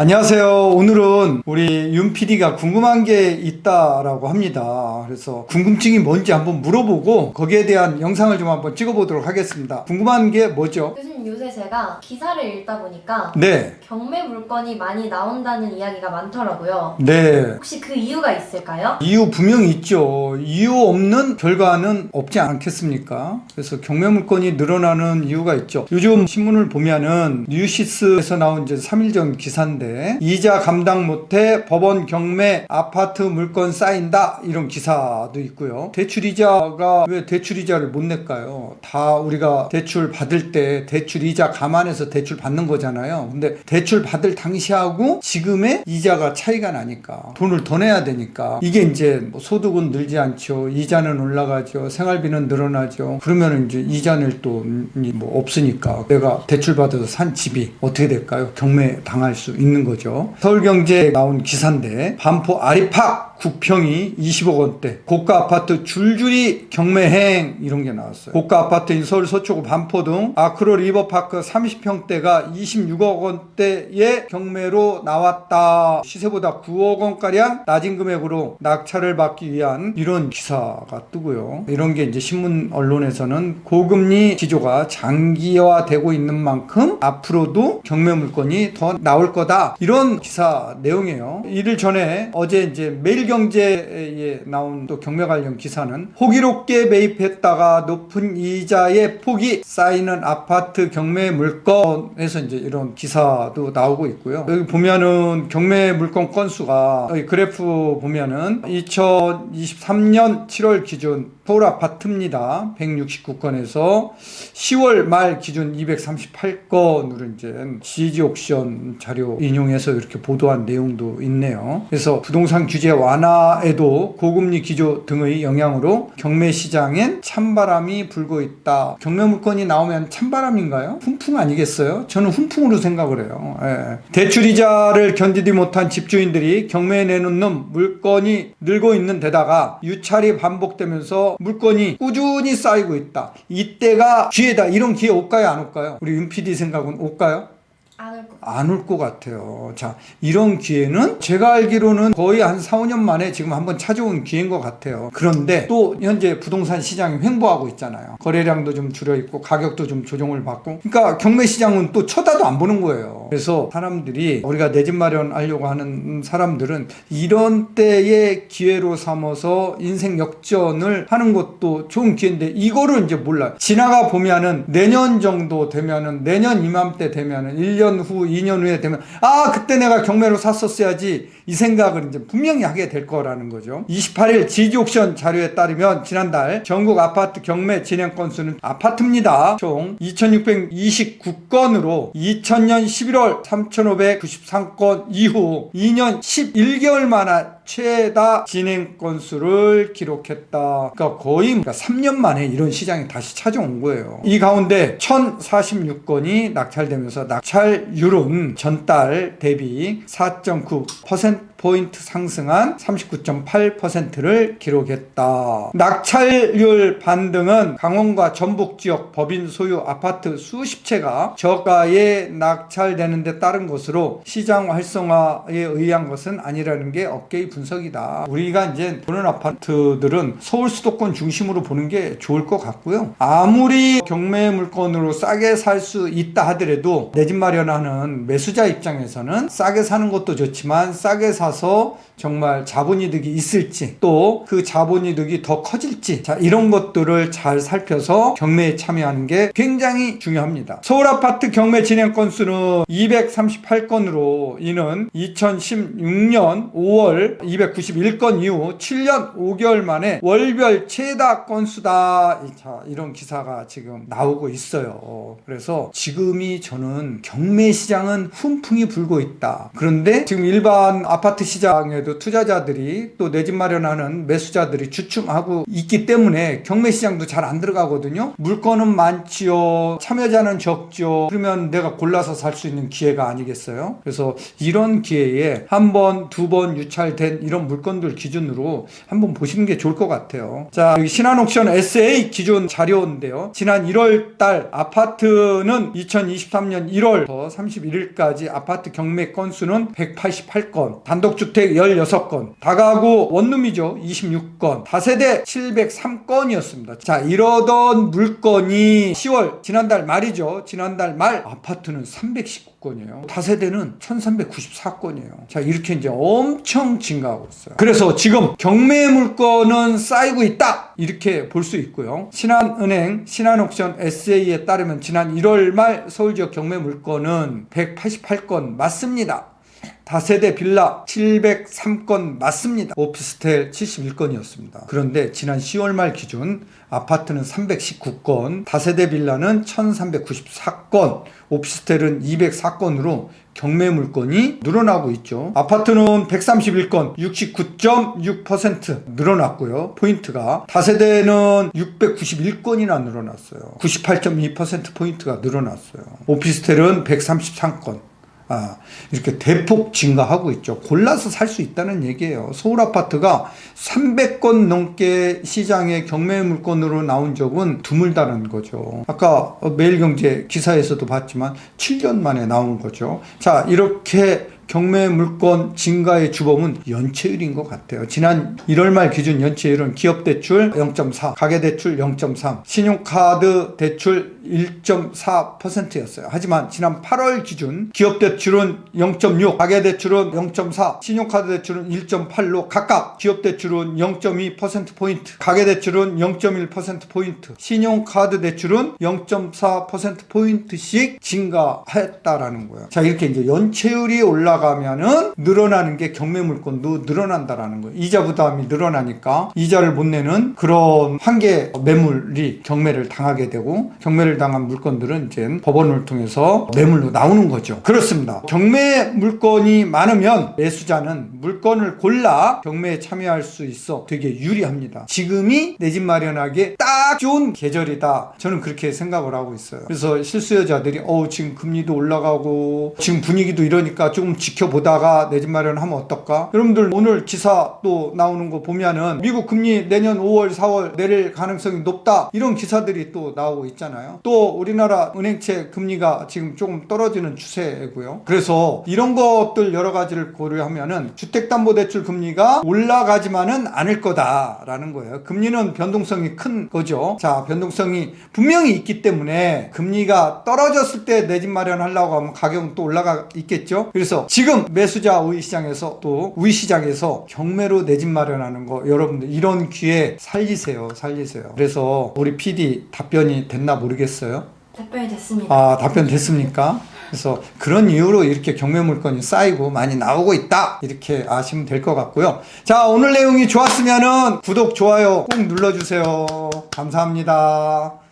안녕하세요. 오늘은 우리 윤 PD가 궁금한 게 있다라고 합니다. 그래서 궁금증이 뭔지 한번 물어보고 거기에 대한 영상을 좀 한번 찍어보도록 하겠습니다. 궁금한 게 뭐죠? 교수님, 요새 제가 기사를 읽다 보니까 네. 경매 물건이 많이 나온다는 이야기가 많더라고요. 네. 혹시 그 이유가 있을까요? 이유 분명히 있죠. 이유 없는 결과는 없지 않겠습니까? 그래서 경매 물건이 늘어나는 이유가 있죠. 요즘 신문을 보면은 뉴시스에서 나온 이제 3일 전 기사인데 이자 감당 못해 법원 경매 아파트 물건 쌓인다 이런 기사도 있고요. 대출이자가 왜 대출이자를 못 낼까요? 다 우리가 대출 받을 때 대출이자 감안해서 대출 받는 거잖아요. 근데 대출 받을 당시하고 지금의 이자가 차이가 나니까 돈을 더 내야 되니까 이게 이제 뭐 소득은 늘지 않죠. 이자는 올라가죠. 생활비는 늘어나죠. 그러면 이제 이자 낼 돈이 뭐 없으니까 내가 대출 받아서 산 집이 어떻게 될까요? 경매 당할 수 있는 거죠. 서울경제에 나온 기사인데 반포 아리팍 9평이 20억 원대, 고가 아파트 줄줄이 경매행 이런 게 나왔어요. 고가 아파트인 서울 서초구 반포 등 아크로 리버파크 30평대가 26억 원대의 경매로 나왔다. 시세보다 9억 원가량 낮은 금액으로 낙찰을 받기 위한 이런 기사가 뜨고요. 이런 게 이제 신문 언론에서는 고금리 기조가 장기화되고 있는 만큼 앞으로도 경매 물건이 더 나올 거다. 이런 기사 내용이에요. 이를 전에 어제 이제 매일경제에 나온 또 경매 관련 기사는 호기롭게 매입했다가 높은 이자의 폭이 쌓이는 아파트 경매 물건에서 이제 이런 기사도 나오고 있고요. 여기 보면은 경매 물건 건수가 여기 그래프 보면은 2023년 7월 기준 서울 아파트입니다. 169건에서 10월 말 기준 238건으로 이제 GG 옥션 자료 인용해서 이렇게 보도한 내용도 있네요. 그래서 부동산 규제 완화에도 고금리 기조 등의 영향으로 경매 시장엔 찬바람이 불고 있다. 경매 물건이 나오면 찬바람인가요? 훈풍 아니겠어요? 저는 훈풍으로 생각을 해요. 예. 대출이자를 견디지 못한 집주인들이 경매에 내놓는 물건이 늘고 있는 데다가 유찰이 반복되면서 물건이 꾸준히 쌓이고 있다. 이때가 기회다. 이런 기회 올까요? 안 올까요? 우리 윤 PD 생각은 올까요? 안 올 것 같아요. 자, 이런 기회는 제가 알기로는 거의 한 4, 5년 만에 지금 한번 찾아온 기회인 것 같아요. 그런데 또 현재 부동산 시장이 횡보하고 있잖아요. 거래량도 좀 줄여 있고 가격도 좀 조정을 받고. 그러니까 경매 시장은 또 쳐다도 안 보는 거예요. 그래서 사람들이 우리가 내 집 마련하려고 하는 사람들은 이런 때의 기회로 삼아서 인생 역전을 하는 것도 좋은 기회인데 이거를 이제 몰라요. 지나가 보면은 내년 정도 되면은 내년 이맘때 되면은 1년 후, 2년 후에 되면 그때 내가 경매로 샀었어야지 이 생각을 이제 분명히 하게 될 거라는 거죠. 28일 GG 옥션 자료에 따르면 지난달 전국 아파트 경매 진행 건수는 아파트입니다. 총 2629건으로 2000년 11월 3593건 이후 2년 11개월 만에 최다 진행 건수를 기록했다. 그러니까 거의 3년 만에 이런 시장이 다시 찾아온 거예요. 이 가운데 1046건이 낙찰되면서 낙찰률은 전달 대비 4.9%포인트 상승한 39.8%를 기록했다. 낙찰률 반등은 강원과 전북 지역 법인 소유 아파트 수십 채가 저가에 낙찰되는 데 따른 것으로 시장 활성화에 의한 것은 아니라는 게 업계의 분석이다. 우리가 이제 보는 아파트들은 서울 수도권 중심으로 보는 게 좋을 것 같고요. 아무리 경매 물건으로 싸게 살 수 있다 하더라도 내 집 마련하는 매수자 입장에서는 싸게 사는 것도 좋지만 싸게 사서 정말 자본이득이 있을지 또 그 자본이득이 더 커질지 이런 것들을 잘 살펴서 경매에 참여하는 게 굉장히 중요합니다. 서울 아파트 경매 진행 건수는 238건으로 이는 2016년 5월 291건 이후 7년 5개월 만에 월별 최다 건수다. 이런 기사가 지금 나오고 있어요. 그래서 지금이 저는 경매 시장은 훈풍이 불고 있다. 그런데 지금 일반 아파트 아파트 시장에도 투자자들이 또 내 집 마련하는 매수자들이 주춤하고 있기 때문에 경매 시장도 잘 안 들어가거든요. 물건은 많지요. 참여자는 적죠. 그러면 내가 골라서 살 수 있는 기회가 아니겠어요? 그래서 이런 기회에 한 번, 두 번 유찰된 이런 물건들 기준으로 한번 보시는 게 좋을 것 같아요. 자, 여기 신한옥션 SA 기준 자료인데요. 지난 1월 달 아파트는 2023년 1월부터 31일까지 아파트 경매 건수는 188건, 단독주택 16건, 다가구 원룸이죠 26건, 다세대 703건이었습니다. 자, 이러던 물건이 10월 지난달 말이죠. 지난달 말 아파트는 319건이에요. 다세대는 1394건이에요. 자, 이렇게 이제 엄청 증가하고 있어요. 그래서 지금 경매 물건은 쌓이고 있다, 이렇게 볼 수 있고요. 신한은행 신한옥션 SA에 따르면 지난 1월 말 서울지역 경매 물건은 188건 맞습니다. 다세대 빌라 703건 맞습니다. 오피스텔 71건이었습니다. 그런데 지난 10월 말 기준 아파트는 319건, 다세대 빌라는 1394건, 오피스텔은 204건으로 경매 물건이 늘어나고 있죠. 아파트는 131건, 69.6% 늘어났고요. 포인트가. 다세대는 691건이나 늘어났어요. 98.2%포인트가 늘어났어요. 오피스텔은 133건. 이렇게 대폭 증가하고 있죠. 골라서 살 수 있다는 얘기예요. 서울 아파트가 300건 넘게 시장에 경매 물건으로 나온 적은 드물다는 거죠. 아까 매일경제 기사에서도 봤지만 7년 만에 나온 거죠. 자, 이렇게 경매 물건 증가의 주범은 연체율인 것 같아요. 지난 1월 말 기준 연체율은 기업대출 0.4, 가계대출 0.3, 신용카드 대출 1.4%였어요. 하지만 지난 8월 기준 기업대출은 0.6, 가계대출은 0.4, 신용카드 대출은 1.8로 각각 기업대출은 0.2%포인트, 가계대출은 0.1%포인트, 신용카드 대출은 0.4%포인트씩 증가했다라는 거예요. 자, 이렇게 이제 연체율이 올라가면은 늘어나는 게 경매 물건도 늘어난다라는 거예요. 이자 부담이 늘어나니까 이자를 못 내는 그런 한계 매물이 경매를 당하게 되고, 경매를 당한 물건들은 이제 법원을 통해서 매물로 나오는 거죠. 그렇습니다. 경매 물건이 많으면 매수자는 물건을 골라 경매에 참여할 수 있어 되게 유리합니다. 지금이 내 집 마련하기에 딱 좋은 계절이다, 저는 그렇게 생각을 하고 있어요. 그래서 실수요자들이 지금 금리도 올라가고 지금 분위기도 이러니까 조금 지켜보다가 내 집 마련하면 어떨까? 여러분들 오늘 기사 또 나오는 거 보면은 미국 금리 내년 5월 4월 내릴 가능성이 높다, 이런 기사들이 또 나오고 있잖아요. 또 우리나라 은행채 금리가 지금 조금 떨어지는 추세고요. 그래서 이런 것들 여러 가지를 고려하면은 주택담보대출 금리가 올라가지만은 않을 거다라는 거예요. 금리는 변동성이 큰 거죠. 자, 변동성이 분명히 있기 때문에 금리가 떨어졌을 때 내 집 마련하려고 하면 가격은 또 올라가 있겠죠. 그래서 지금 매수자 우위 시장에서 또 우위 시장에서 경매로 내 집 마련하는 거, 여러분들 이런 기회 살리세요. 그래서 우리 PD 답변이 됐나 모르겠어요. 답변이 됐습니다. 답변 됐습니까? 그래서 그런 이유로 이렇게 경매 물건이 쌓이고 많이 나오고 있다, 이렇게 아시면 될 것 같고요. 자, 오늘 내용이 좋았으면은 구독, 좋아요 꼭 눌러주세요. 감사합니다.